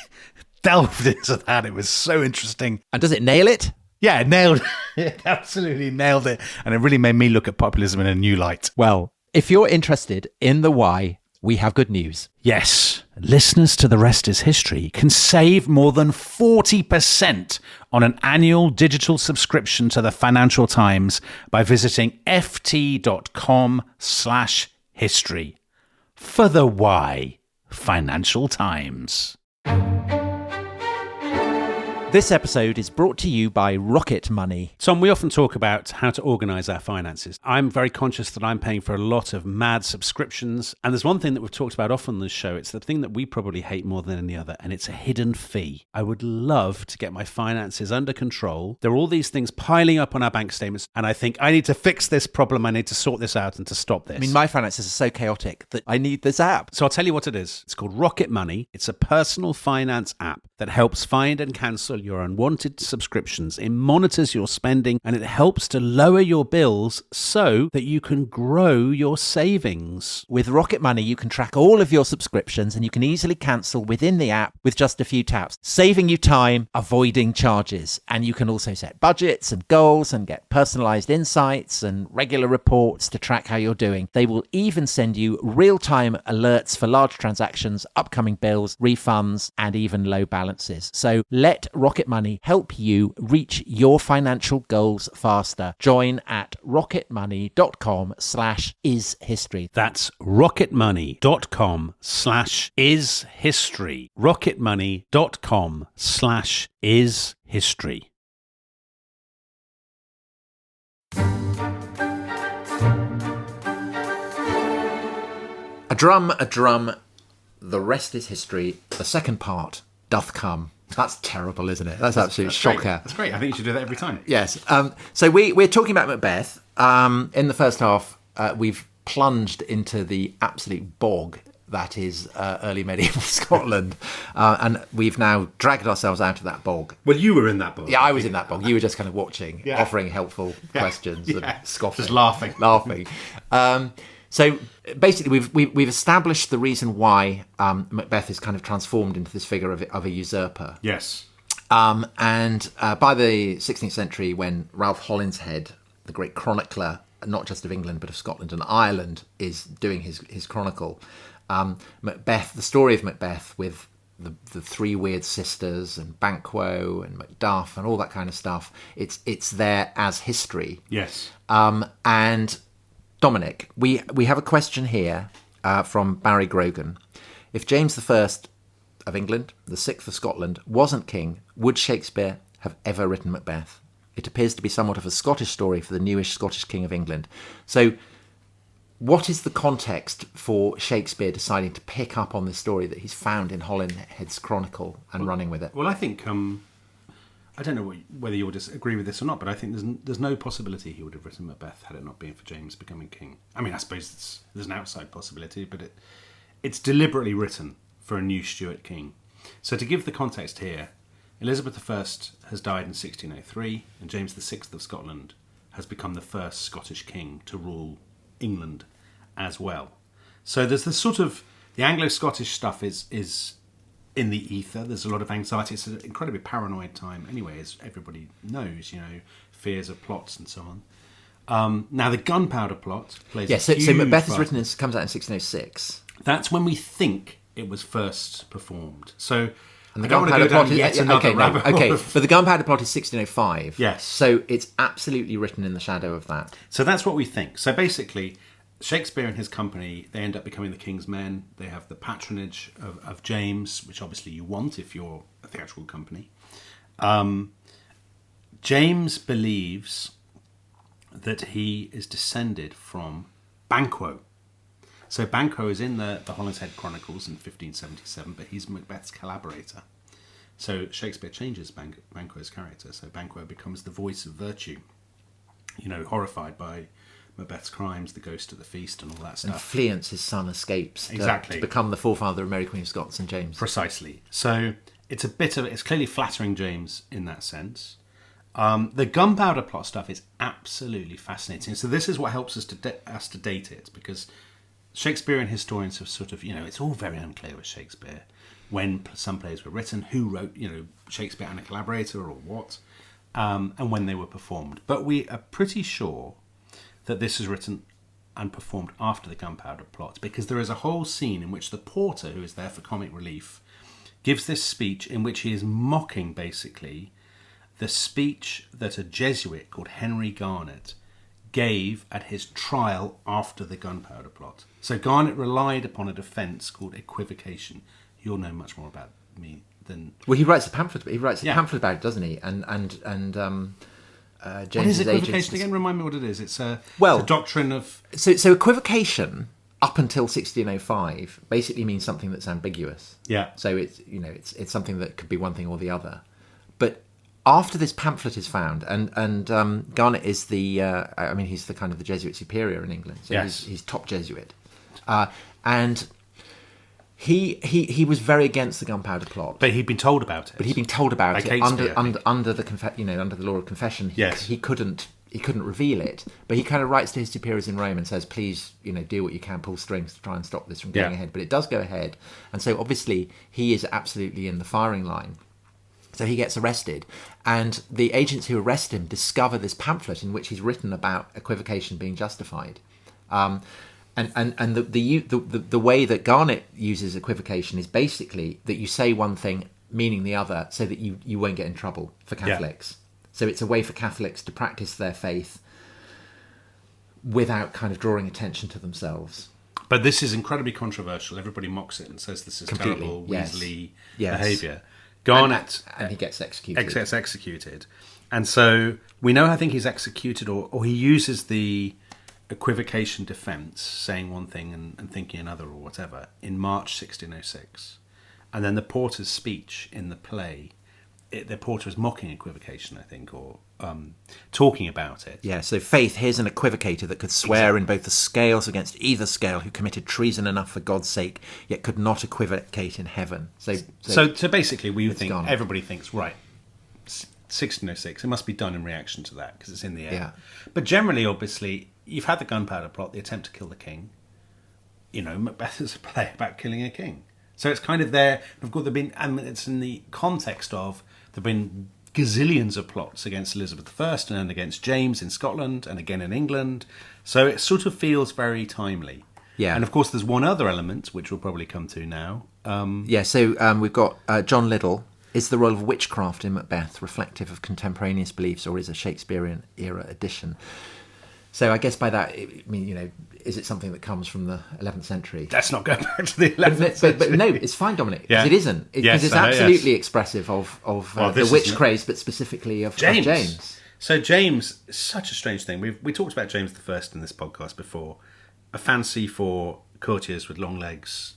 delved into that. It was so interesting. And does it nail it? Yeah, it nailed it. Absolutely nailed it. And it really made me look at populism in a new light. Well, if you're interested in the why, we have good news. Yes, listeners to The Rest is History can save more than 40% on an annual digital subscription to the Financial Times by visiting ft.com/history. For the why, Financial Times. This episode is brought to you by Rocket Money. Tom, we often talk about how to organise our finances. I'm very conscious that I'm paying for a lot of mad subscriptions. And there's one thing that we've talked about often on this show. It's the thing that we probably hate more than any other, and it's a hidden fee. I would love to get my finances under control. There are all these things piling up on our bank statements, and I think I need to fix this problem. I need to sort this out and to stop this. I mean, my finances are so chaotic that I need this app. So I'll tell you what it is. It's called Rocket Money. It's a personal finance app that helps find and cancel your unwanted subscriptions. It monitors your spending and it helps to lower your bills so that you can grow your savings. With Rocket Money, you can track all of your subscriptions and you can easily cancel within the app with just a few taps, saving you time, avoiding charges. And you can also set budgets and goals and get personalized insights and regular reports to track how you're doing. They will even send you real-time alerts for large transactions, upcoming bills, refunds, and even low balances. So let Rocket Money help you reach your financial goals faster. Join at rocketmoney.com/ishistory. That's rocketmoney.com/ishistory. rocketmoney.com/ishistory. A drum, the rest is history. The second part doth come. That's terrible, isn't it? That's absolute shocker. Great. That's great. I think you should do that every time. Yes. So we're talking about Macbeth. In the first half, we've plunged into the absolute bog that is early medieval Scotland. And we've now dragged ourselves out of that bog. Well, you were in that bog. Yeah, I was in that bog. You were just kind of watching, offering helpful questions and scoffing. Just laughing. So basically, we've established the reason why Macbeth is kind of transformed into this figure of a usurper. Yes. And by the 16th century, when Ralph Holinshead, the great chronicler, not just of England but of Scotland and Ireland, is doing his chronicle, Macbeth, the story of Macbeth with the three weird sisters and Banquo and Macduff and all that kind of stuff, it's there as history. Yes. And Dominic, we have a question here from Barry Grogan. If James I of England, the 6th of Scotland, wasn't king, would Shakespeare have ever written Macbeth? It appears to be somewhat of a Scottish story for the newish Scottish king of England. So what is the context for Shakespeare deciding to pick up on this story that he's found in Holinshead's chronicle and running with it? Well, I think... I don't know whether you'll disagree with this or not, but I think there's no possibility he would have written Macbeth had it not been for James becoming king. I mean, I suppose there's an outside possibility, but it's deliberately written for a new Stuart king. So to give the context here, Elizabeth I has died in 1603, and James VI of Scotland has become the first Scottish king to rule England as well. So there's this sort of... The Anglo-Scottish stuff is in the ether. There's a lot of anxiety. It's an incredibly paranoid time anyway, as everybody knows, fears of plots and so on. Now, the gunpowder plot plays a huge so Macbeth part. comes out in 1606. That's when we think it was first performed. So, and the gunpowder plot is... but the gunpowder plot is 1605. Yes. So it's absolutely written in the shadow of that. So that's what we think. So basically... Shakespeare and his company, they end up becoming the king's men. They have the patronage of James, which obviously you want if you're a theatrical company. James believes that he is descended from Banquo. So Banquo is in the Holinshead Chronicles in 1577, but he's Macbeth's collaborator. So Shakespeare changes Banquo's character. So Banquo becomes the voice of virtue, horrified by Macbeth's crimes, the ghost at the feast and all that stuff. And Fleance, his son, escapes exactly to become the forefather of Mary Queen of Scots and James. Precisely. So it's clearly flattering James in that sense. The gunpowder plot stuff is absolutely fascinating. So this is what helps us to date it, because Shakespearean historians have sort of, it's all very unclear with Shakespeare when some plays were written, who wrote, Shakespeare and a collaborator or what, and when they were performed. But we are pretty sure that this is written and performed after the gunpowder plot, because there is a whole scene in which the porter, who is there for comic relief, gives this speech in which he is mocking, basically, the speech that a Jesuit called Henry Garnet gave at his trial after the gunpowder plot. So Garnet relied upon a defence called equivocation. You'll know much more about me than... Well, he writes a pamphlet. He writes a pamphlet about it, doesn't he? And what is equivocation again? Remind me what it is. It's a doctrine of... So equivocation, up until 1605, basically means something that's ambiguous. Yeah. So it's something that could be one thing or the other. But after this pamphlet is found, and Garnet is he's the kind of the Jesuit superior in England. So he's top Jesuit, and he was very against the gunpowder plot. But he'd been told about it. Under the law of confession. He couldn't reveal it. But he kind of writes to his superiors in Rome and says, please, do what you can, pull strings to try and stop this from going ahead. But it does go ahead, and so obviously he is absolutely in the firing line. So he gets arrested, and the agents who arrest him discover this pamphlet in which he's written about equivocation being justified. And the way that Garnet uses equivocation is basically that you say one thing meaning the other, so that you won't get in trouble for Catholics. So it's a way for Catholics to practice their faith without kind of drawing attention to themselves. But this is incredibly controversial. Everybody mocks it and says this is terrible, Weasley behaviour. Garnet... And he gets executed. Gets executed. And so we know, I think he's executed, or he uses the equivocation defence, saying one thing and thinking another or whatever, in March 1606. And then the porter's speech in the play, the porter is mocking equivocation, I think, or talking about it. Yeah, so faith, here's an equivocator that could swear in both the scales against either scale, who committed treason enough for God's sake, yet could not equivocate in heaven. So basically, everybody thinks, right, 1606, it must be done in reaction to that, because it's in the air. Yeah. But generally, obviously, you've had the gunpowder plot, the attempt to kill the king. Macbeth is a play about killing a king. So it's kind of there. Of course, it's in the context of there have been gazillions of plots against Elizabeth I and against James in Scotland and again in England. So it sort of feels very timely. Yeah. And of course, there's one other element, which we'll probably come to now. We've got John Liddell. Is the role of witchcraft in Macbeth reflective of contemporaneous beliefs, or is a Shakespearean era addition? So I guess by that, is it something that comes from the 11th century? Let's not go back to the 11th century. But no, it's fine, Dominic, because it isn't. Because it's absolutely expressive of the witch craze, but specifically of James. So James, such a strange thing. We talked about James I in this podcast before. A fancy for courtiers with long legs,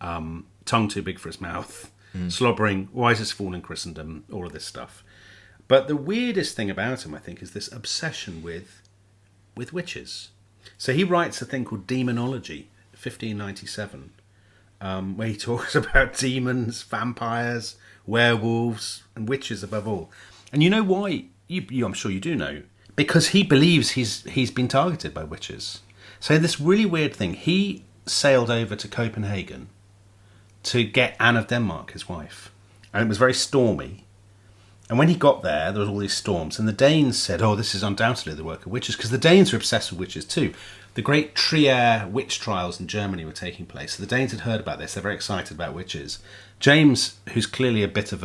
tongue too big for his mouth, slobbering, wisest fool in Christendom, all of this stuff. But the weirdest thing about him, I think, is this obsession with witches. So he writes a thing called Demonology, 1597, where he talks about demons, vampires, werewolves, and witches above all. And you know why? I'm sure you do know. Because he believes he's been targeted by witches. So this really weird thing. He sailed over to Copenhagen to get Anne of Denmark, his wife. And it was very stormy. And when he got there was all these storms. And the Danes said, this is undoubtedly the work of witches. Because the Danes were obsessed with witches too. The great Trier witch trials in Germany were taking place. So the Danes had heard about this. They're very excited about witches. James, who's clearly a bit of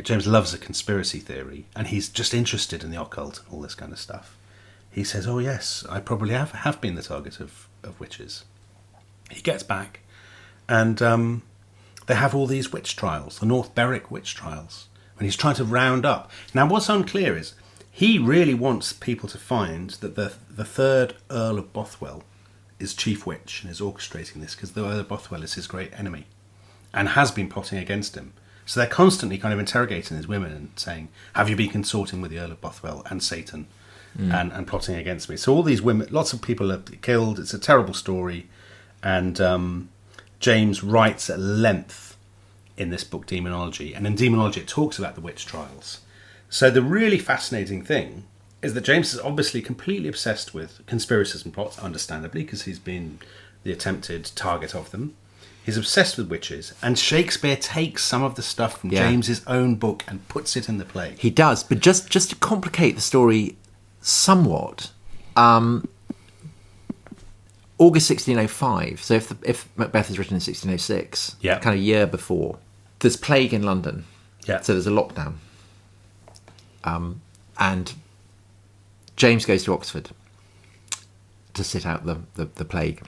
James loves a conspiracy theory. And he's just interested in the occult, all this kind of stuff. He says, yes, I probably have been the target of witches. He gets back. And they have all these witch trials. The North Berwick witch trials. And he's trying to round up. Now, what's unclear is he really wants people to find that the third Earl of Bothwell is chief witch and is orchestrating this, because the Earl of Bothwell is his great enemy and has been plotting against him. So they're constantly kind of interrogating these women and saying, have you been consorting with the Earl of Bothwell and Satan and plotting against me? So all these women, lots of people are killed. It's a terrible story. And James writes at length in this book, Demonology. And in Demonology, it talks about the witch trials. So the really fascinating thing is that James is obviously completely obsessed with conspiracies and plots, understandably, because he's been the attempted target of them. He's obsessed with witches, and Shakespeare takes some of the stuff from James's own book and puts it in the play. He does, but just to complicate the story somewhat, August 1605, so if Macbeth is written in 1606, kind of a year before, there's plague in London, so there's a lockdown. And James goes to Oxford to sit out the plague.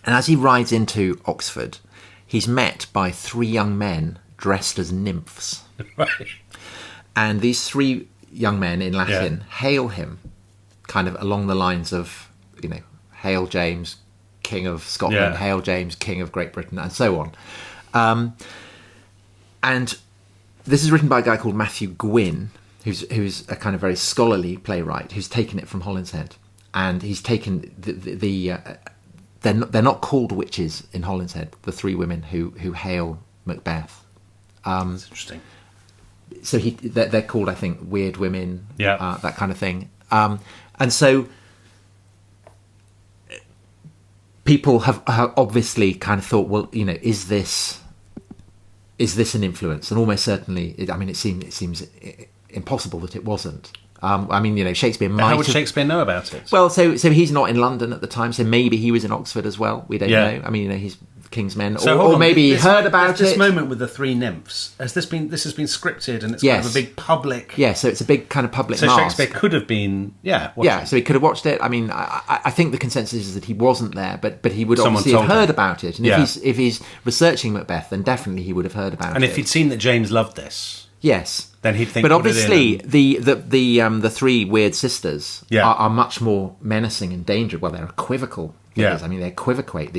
And as he rides into Oxford, he's met by 3 young men dressed as nymphs. Right. And these 3 young men in Latin hail him kind of along the lines of, Hail James, King of Scotland, Hail James, King of Great Britain, and so on. And this is written by a guy called Matthew Gwynne, who's a kind of very scholarly playwright, who's taken it from Hollinshead. And he's taken they're not called witches in Hollinshead, the 3 women who hail Macbeth. That's interesting. So they're called, I think, weird women, that kind of thing. And so people have obviously kind of thought, well, is this an influence? And almost certainly, it seems impossible that it wasn't. Shakespeare might. How would Shakespeare know about it? Well, so he's not in London at the time, so maybe he was in Oxford as well. We don't know. He's King's Men, or maybe he heard about it. This moment with the 3 nymphs, this has been scripted, and it's kind of a big public. Yeah, so it's a big kind of public. So mask. Shakespeare could have been, so he could have watched it. I think the consensus is that he wasn't there, but he would obviously have heard about it. And if he's researching Macbeth, then definitely he would have heard about it. And if he'd seen that James loved this, then he'd think. But obviously, the 3 weird sisters are much more menacing and dangerous. Well, they're equivocal. They equivocate.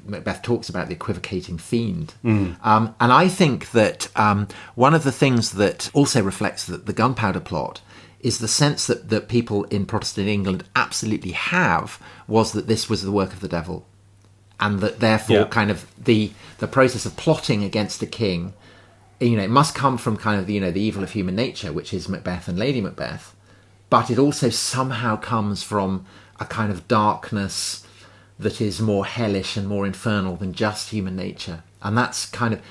Macbeth talks about the equivocating fiend. And I think that one of the things that also reflects the gunpowder plot is the sense that people in Protestant England absolutely have was that this was the work of the devil, and that therefore kind of the process of plotting against a king, it must come from kind of the evil of human nature, which is Macbeth and Lady Macbeth, but it also somehow comes from a kind of darkness that is more hellish and more infernal than just human nature. And that's kind of,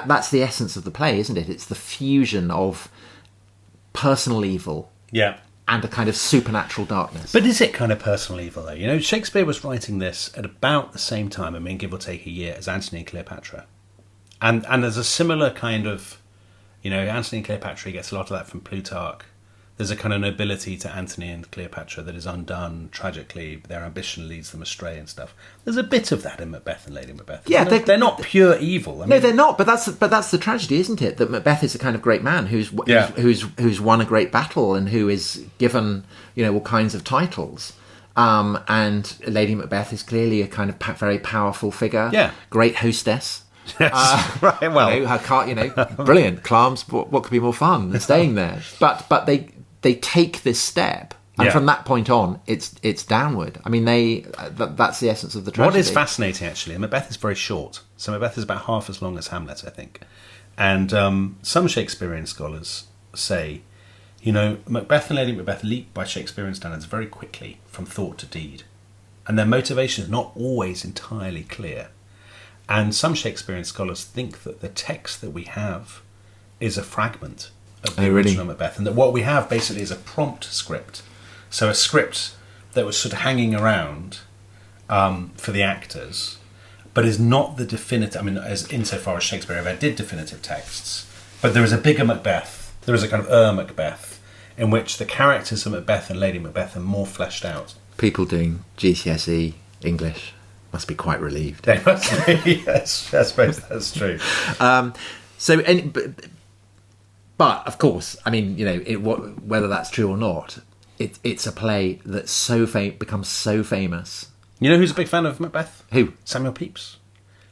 that's the essence of the play, isn't it? It's the fusion of personal evil and a kind of supernatural darkness. But is it kind of personal evil, though? Shakespeare was writing this at about the same time, give or take a year, as Antony and Cleopatra. And there's a similar kind of, Antony and Cleopatra, gets a lot of that from Plutarch. There's a kind of nobility to Antony and Cleopatra that is undone tragically. Their ambition leads them astray and stuff. There's a bit of that in Macbeth and Lady Macbeth. Yeah, they're not pure evil. No, they're not. But that's the tragedy, isn't it? That Macbeth is a kind of great man who's won a great battle and who is given all kinds of titles. And Lady Macbeth is clearly a kind of very powerful figure. Yeah, great hostess. Yes, right. Well, her car, brilliant. Clams. What could be more fun than staying there? But they take this step, and from that point on, it's downward. That's the essence of the tragedy. What is fascinating, actually, Macbeth is very short. So Macbeth is about half as long as Hamlet, I think. And some Shakespearean scholars say, Macbeth and Lady Macbeth leap by Shakespearean standards very quickly from thought to deed, and their motivation is not always entirely clear. And some Shakespearean scholars think that the text that we have is a fragment of the original Macbeth, and that what we have basically is a prompt script. So a script that was sort of hanging around for the actors, but is not the definitive. As insofar as Shakespeare ever did definitive texts, but there is a bigger Macbeth. There is a kind of Macbeth in which the characters of Macbeth and Lady Macbeth are more fleshed out. People doing GCSE English must be quite relieved. They must be. Yes, I suppose that's true. But of course, whether that's true or not, it's a play that's becomes so famous. You know who's a big fan of Macbeth? Who? Samuel Pepys.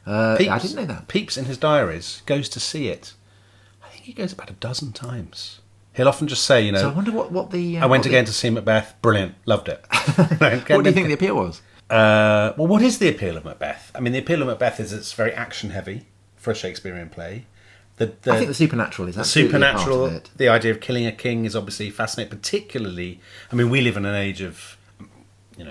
Pepys. I didn't know that. Pepys, in his diaries, goes to see it. I think he goes about a dozen times. He'll often just say, So I wonder what the... I went again to see Macbeth. Brilliant. Loved it. What do you think the appeal was? Well, what is the appeal of Macbeth? The appeal of Macbeth is it's very action-heavy for a Shakespearean play. I think the supernatural is the absolutely supernatural. part of it. The idea of killing a king is obviously fascinating. Particularly, I mean, we live in an age of, we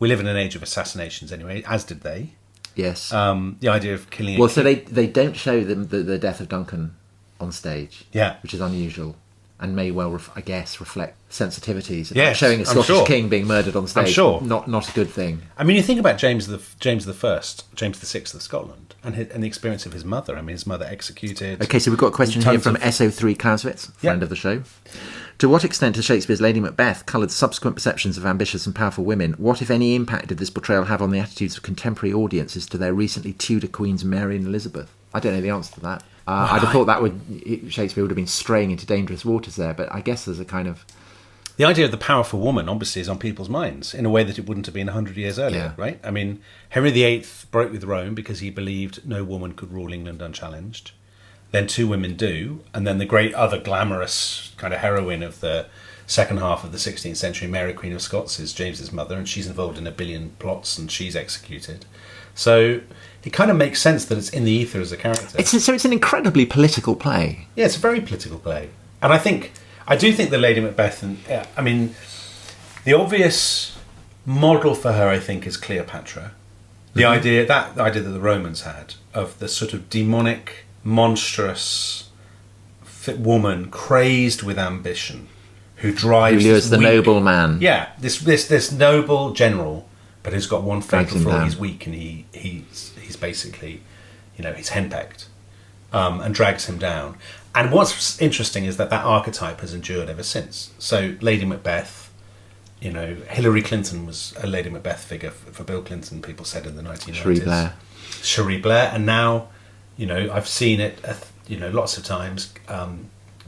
live in an age of assassinations anyway, as did they. Yes. The idea of killing. Well, so they don't show them the death of Duncan on stage. Yeah. Which is unusual. And may well, I guess, reflect sensitivities. Yes, showing a Scottish sure. king being murdered on stage, I'm sure. not a good thing. I mean, you think about James the First, James the Sixth of Scotland, and the experience of his mother. I mean, his mother executed. Okay, so we've got a question here from SO3 Clausewitz, friend of the show. To what extent has Shakespeare's Lady Macbeth coloured subsequent perceptions of ambitious and powerful women? What, if any, impact did this portrayal have on the attitudes of contemporary audiences to their recently Tudor Queens Mary and Elizabeth? I don't know the answer to that. I'd have thought Shakespeare would have been straying into dangerous waters there, but I guess there's a kind of... The idea of the powerful woman, obviously, is on people's minds in a way that it wouldn't have been 100 years earlier, right? I mean, Henry VIII broke with Rome because he believed no woman could rule England unchallenged. Then two women do, and then the great other glamorous kind of heroine of the second half of the 16th century, Mary Queen of Scots, is James's mother, and she's involved in 1 billion plots, and she's executed. So it kind of makes sense that it's in the ether as a character. It's an incredibly political play. Yeah, it's a very political play. And I do think the Lady Macbeth, the obvious model for her, I think, is Cleopatra. The idea that the Romans had of the sort of demonic, monstrous woman crazed with ambition who drives... Who lures the noble man. Yeah, this noble general, but who's got one fatal flaw. He's weak and he's basically, he's henpecked, and drags him down. And what's interesting is that archetype has endured ever since. So Lady Macbeth, Hillary Clinton was a Lady Macbeth figure for Bill Clinton, people said in the 1990s. Cherie Blair. And now, I've seen it, lots of times.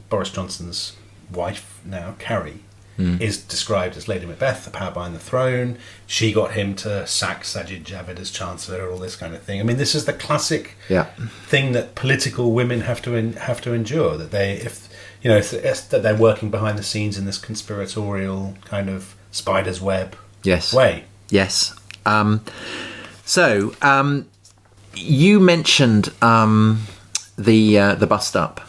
Boris Johnson's wife now, Carrie, is described as Lady Macbeth, the power behind the throne. She got him to sack Sajid Javid as Chancellor, all this kind of thing. I mean, this is the classic thing that political women have to endure. That that they're working behind the scenes in this conspiratorial kind of spider's web way. Yes. You mentioned the bust up.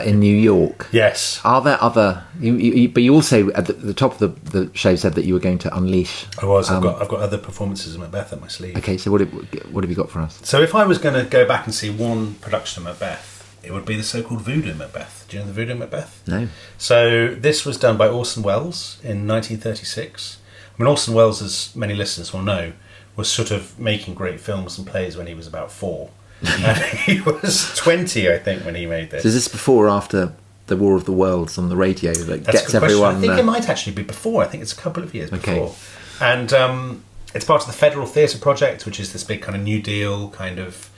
In New York. Yes. Are there other... but you also, at the top of the show, said that you were going to unleash... I was. I've got other performances of Macbeth up my sleeve. Okay, so what have you got for us? So if I was going to go back and see one production of Macbeth, it would be the so-called Voodoo Macbeth. Do you know the Voodoo Macbeth? No. So this was done by Orson Welles in 1936. I mean, Orson Welles, as many listeners will know, was sort of making great films and plays when he was about 4. And he was 20, I think, when he made this. So is this before or after the War of the Worlds on the radio that gets everyone... I think it might actually be before. I think it's a couple of years before. And it's part of the Federal Theatre Project, which is this big kind of New Deal kind of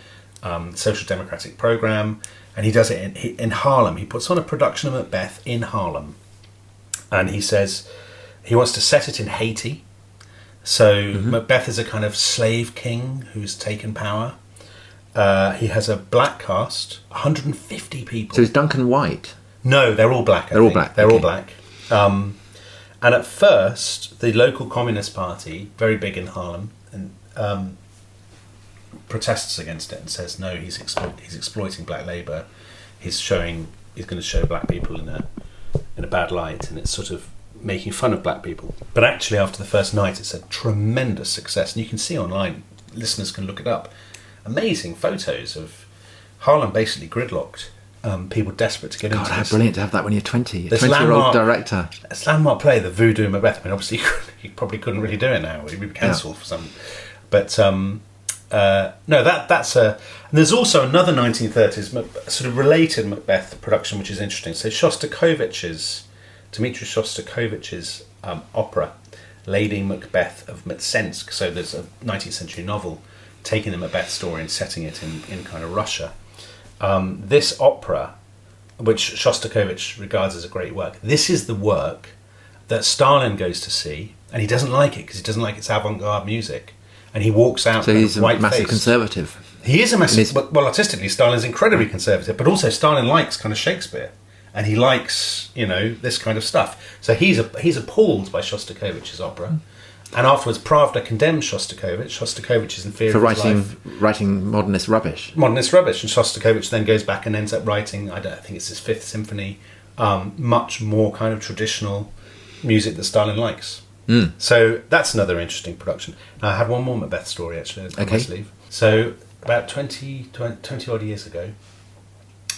social democratic programme. And he does it in Harlem. He puts on a production of Macbeth in Harlem. And he says he wants to set it in Haiti. So Macbeth is a kind of slave king who's taken power. He has a black cast, 150 people. So is Duncan white? No, they're all black. They're all black. They're all black. And at first, the local Communist Party, very big in Harlem, and protests against it and says no, he's exploiting black labour. He's going to show black people in a bad light, and it's sort of making fun of black people. But actually, after the first night, it's a tremendous success, and you can see online. Listeners can look it up. Amazing photos of Harlem basically gridlocked, people desperate to get into God, this. how brilliant to have that when you're 20, a 20-year-old director. It's landmark play, the Voodoo Macbeth. I mean, obviously, you probably couldn't really do it now. It would be cancelled for some. But, no, that's a... And there's also another 1930s, sort of related Macbeth production, which is interesting. So Dmitri Shostakovich's opera, Lady Macbeth of Mtsensk. So there's a 19th century novel taking the Macbeth story and setting it in kind of Russia. This opera, which Shostakovich regards as a great work, this is the work that Stalin goes to see, and he doesn't like it because he doesn't like its avant-garde music, and he walks out. So he's a massive conservative. He is a massive... Well, artistically, Stalin's incredibly conservative, but also Stalin likes kind of Shakespeare, and he likes, this kind of stuff. So he's appalled by Shostakovich's opera. And afterwards, Pravda condemned Shostakovich. Shostakovich is in fear For of his life. writing modernist rubbish. Modernist rubbish. And Shostakovich then goes back and ends up writing, I think it's his Fifth Symphony, much more kind of traditional music that Stalin likes. So that's another interesting production. Now, I had one more Macbeth story, actually, on my sleeve. So about 20 odd years ago,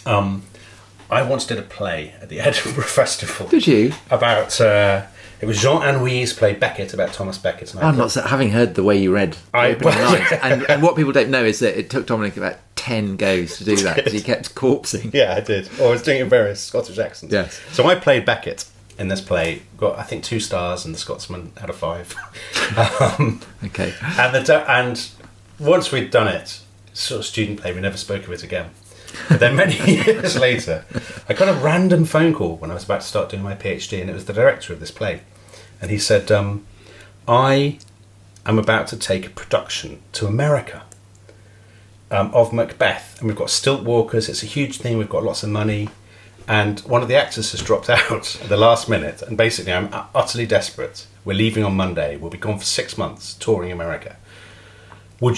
I once did a play at the Edinburgh Festival. Did you? About, it was Jean Anouilh's play Beckett, about Thomas Beckett. I'm not having heard the way you read opening night. And what people don't know is that it took Dominic about 10 goes to do that, because he kept corpsing. Yeah, I did. Or I was doing it in various Scottish accents. Yes. So I played Beckett in this play. Got, I think, 2 stars, and the Scotsman had a 5. Okay. And once we'd done it, sort of student play, we never spoke of it again. But then many years later, I got a random phone call when I was about to start doing my PhD, and it was the director of this play. And he said, I am about to take a production to America of Macbeth, and we've got stilt walkers, it's a huge thing, we've got lots of money, and one of the actors has dropped out at the last minute, and basically I'm utterly desperate. We're leaving on Monday, we'll be gone for 6 months touring America.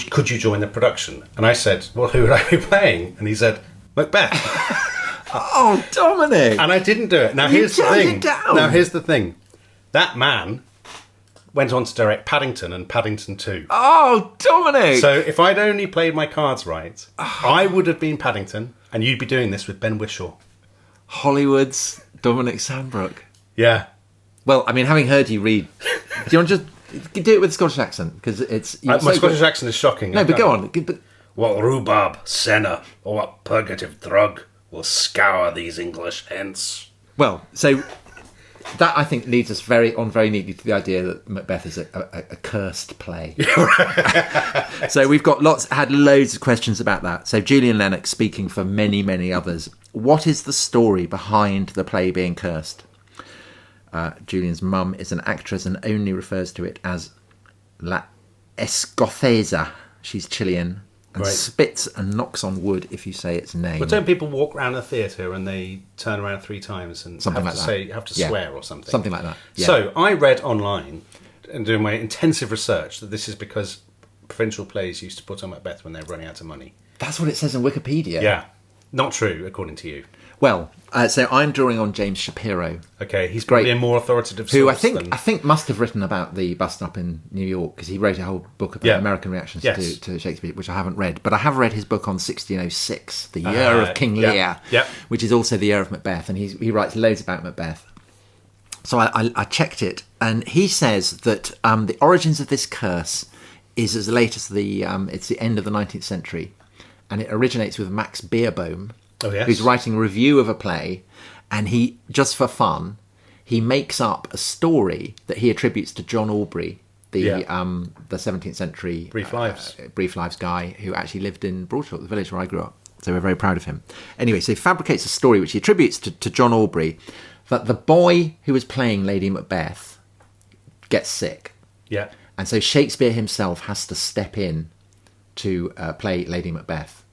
Could you join the production? And I said, well, who would I be playing? And he said, Macbeth. Oh, Dominic! And I didn't do it. Now here's the thing. That man went on to direct Paddington and Paddington 2. Oh, Dominic! So if I'd only played my cards right, I would have been Paddington, and you'd be doing this with Ben Whishaw. Hollywood's Dominic Sandbrook. Yeah. Well, I mean, having heard you read, do you want to just do it with a Scottish accent? Because it's my Scottish accent is shocking. No, but go on. What rhubarb, senna, or what purgative drug will scour these English hence? Well, so that, I think, leads us very neatly to the idea that Macbeth is a cursed play. So we've got had loads of questions about that. So Julian Lennox, speaking for many, many others, what is the story behind the play being cursed? Julian's mum is an actress and only refers to it as La Escocesa. She's Chilean and spits and knocks on wood if you say its name. But don't people walk around a theatre and they turn around 3 times and something have to swear or something? Something like that. Yeah. So I read online and doing my intensive research that this is because provincial plays used to put on Macbeth when they were running out of money. That's what it says on Wikipedia. Yeah. Not true, according to you. Well, so I'm drawing on James Shapiro. Okay, he's probably a more authoritative source. Who I think must have written about the bust-up in New York, because he wrote a whole book about American reactions to Shakespeare, which I haven't read. But I have read his book on 1606, the year of King Lear, which is also the year of Macbeth, and he writes loads about Macbeth. So I checked it, and he says that the origins of this curse is as late as it's the end of the 19th century, and it originates with Max Beerbohm, who's writing a review of a play, and he, just for fun, he makes up a story that he attributes to John Aubrey, the 17th century Brief Lives guy who actually lived in Broadshot, the village where I grew up. So we're very proud of him. Anyway, so he fabricates a story which he attributes to John Aubrey, that the boy who was playing Lady Macbeth gets sick. Yeah. And so Shakespeare himself has to step in to play Lady Macbeth.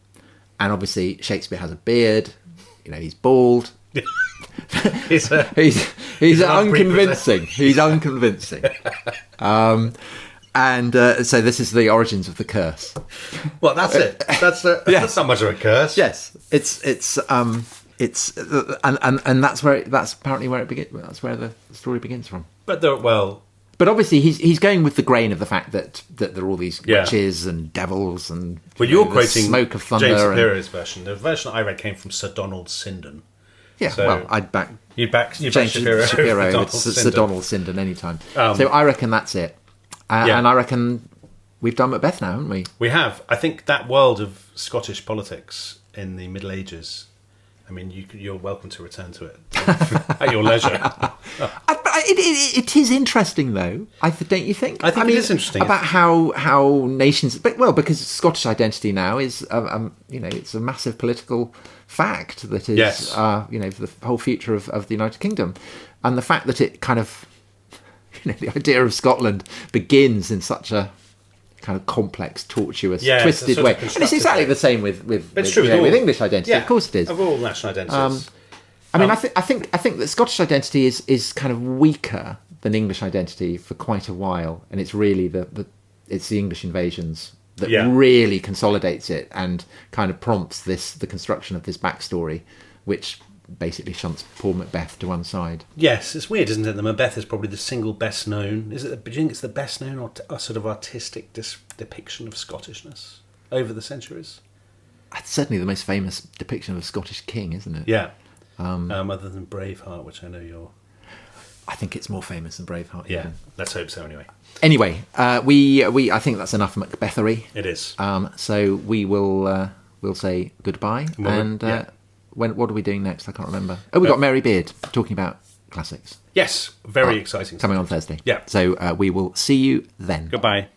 And obviously Shakespeare has a beard, he's bald. he's unconvincing. He's unconvincing. So this is the origins of the curse. Well, that's it. That's not much of a curse. Yes, it's that's apparently where it begins. That's where the story begins from. But obviously he's going with the grain of the fact that there are all these witches and devils and you're quoting smoke of thunder. James Shapiro's version. The version I read came from Sir Donald Sinden. Yeah, so well, I'd back James Shapiro with Sir Donald Sinden anytime. So I reckon that's it. And I reckon we've done Macbeth now, haven't we? We have. I think that world of Scottish politics in the Middle Ages, I mean, you're welcome to return to it at your leisure. It is interesting, though. Don't you think? I think it is interesting about how nations, because Scottish identity now is, it's a massive political fact that is, the whole future of the United Kingdom, and the fact that it kind of, the idea of Scotland begins in such a kind of complex, tortuous, twisted way. And it's exactly the same with English identity. Yeah, of course it is. Of all national identities. I think that Scottish identity is kind of weaker an English identity for quite a while, and it's really it's the English invasions that really consolidates it and kind of prompts the construction of this backstory, which basically shunts poor Macbeth to one side. Yes, it's weird, isn't it? The Macbeth is probably the single best known. Do you think it's the best known or sort of artistic depiction of Scottishness over the centuries? It's certainly the most famous depiction of a Scottish king, isn't it? Yeah. Other than Braveheart, which I know you're... I think it's more famous than Braveheart. Yeah, let's hope so anyway. Anyway, we I think that's enough Macbethery. It is. So we will we'll say goodbye. What are we doing next? I can't remember. Oh, we've got Mary Beard talking about classics. Yes, very exciting. Coming on Thursday. Yeah. So we will see you then. Goodbye.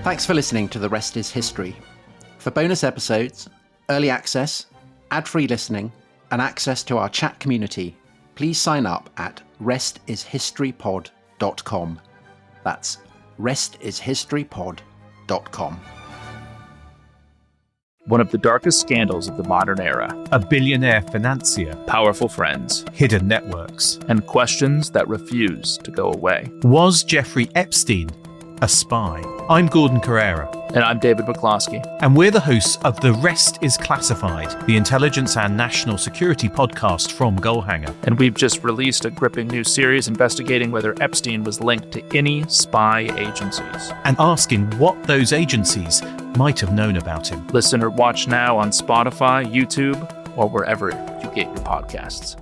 Thanks for listening to The Rest is History. For bonus episodes, early access, ad-free listening, and access to our chat community, please sign up at restishistorypod.com. That's restishistorypod.com. One of the darkest scandals of the modern era. A billionaire financier. Powerful friends. Hidden networks. And questions that refuse to go away. Was Jeffrey Epstein a spy? I'm Gordon Carrera. And I'm David McCloskey. And we're the hosts of The Rest is Classified, the intelligence and national security podcast from Goalhanger. And we've just released a gripping new series investigating whether Epstein was linked to any spy agencies. And asking what those agencies might have known about him. Listen or watch now on Spotify, YouTube, or wherever you get your podcasts.